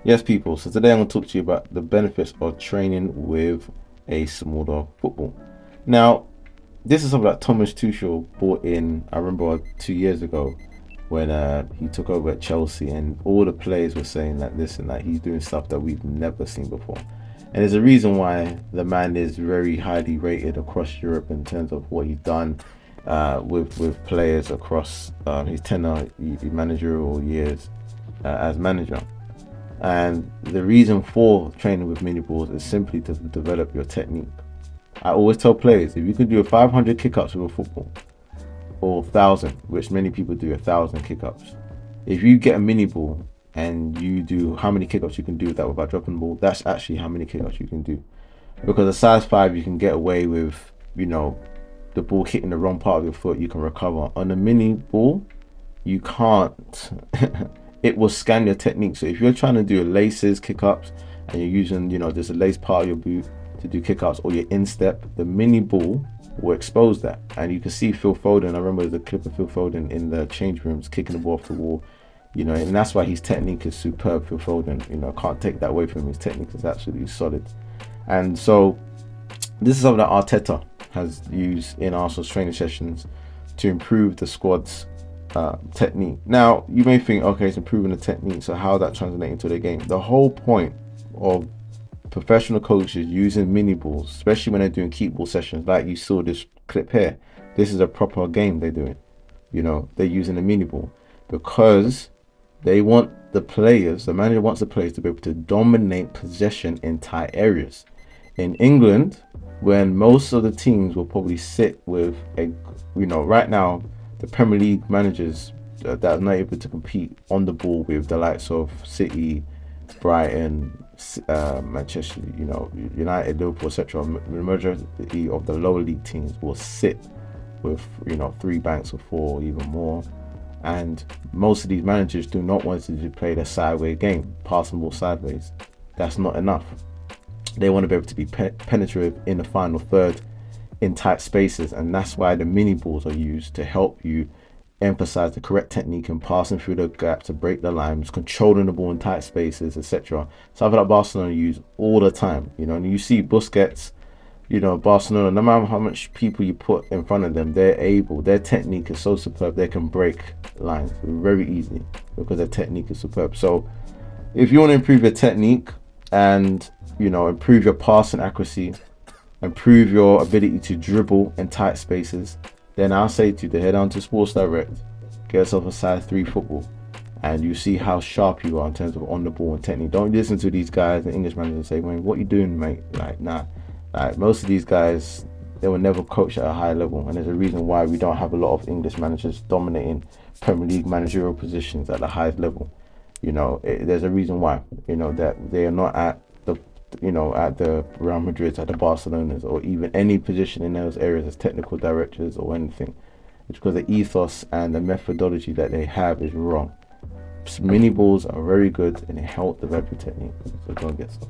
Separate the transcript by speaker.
Speaker 1: Yes, people. So today I'm going to talk to you about the benefits of training with a smaller football. Now, this is something that Thomas Tuchel brought in. I remember 2 years ago when he took over at Chelsea, and all the players were saying that this and that he's doing stuff that we've never seen before. And there's a reason why the man is very highly rated across Europe in terms of what he's done with players across his tenure, managerial years as manager. And the reason for training with mini balls is simply to develop your technique. I always tell players, if you can do a 500 kick-ups with a football, or 1,000, which many people do, 1,000 kick-ups. If you get a mini ball and you do how many kick-ups you can do with that without dropping the ball, that's actually how many kick-ups you can do. Because a size 5, you can get away with, the ball hitting the wrong part of your foot, you can recover. On a mini ball, you can't. It will scan your technique. So if you're trying to do laces, kick-ups, and you're using, there's a lace part of your boot to do kick-ups, or your instep, the mini ball will expose that. And you can see Phil Foden, I remember the clip of Phil Foden in the change rooms kicking the ball off the wall, and that's why his technique is superb. Phil Foden, can't take that away from him. His technique is absolutely solid. And so this is something that Arteta has used in Arsenal's training sessions to improve the squad's technique. Now, you may think, okay, it's improving the technique, so how that translates into the game? The whole point of professional coaches using mini balls, especially when they're doing keep ball sessions, like you saw this clip here, this is a proper game they're doing. They're using a mini ball because they want the manager wants the players to be able to dominate possession in tight areas. In England, when most of the teams will probably sit with right now, the Premier League managers that are not able to compete on the ball with the likes of City, Brighton, Manchester, United, Liverpool, etc. The majority of the lower league teams will sit with 3 banks or 4, even more. And most of these managers do not want to play the sideways game, passing ball sideways. That's not enough. They want to be able to be penetrative in the final third in tight spaces, and that's why the mini balls are used to help you emphasize the correct technique and passing through the gap to break the lines, controlling the ball in tight spaces, etc. Something that Barcelona use all the time, and you see Busquets, Barcelona, no matter how much people you put in front of them, their technique is so superb, they can break lines very easily because their technique is superb. So if you want to improve your technique and improve your passing accuracy, improve your ability to dribble in tight spaces, then I'll say to you to head down to Sports Direct, get yourself a size 3 football, and you see how sharp you are in terms of on the ball and technique. Don't listen to these guys, the English managers, and say, "Man, what you doing, mate?" Like, nah. Like, most of these guys, they will never coach at a high level, and there's a reason why we don't have a lot of English managers dominating Premier League managerial positions at the highest level. There's a reason why. That they are not at the Real Madrid, at the Barcelonas, or even any position in those areas as technical directors or anything. It's because the ethos and the methodology that they have is wrong. Mini balls are very good and they help develop your technique. So go and get some.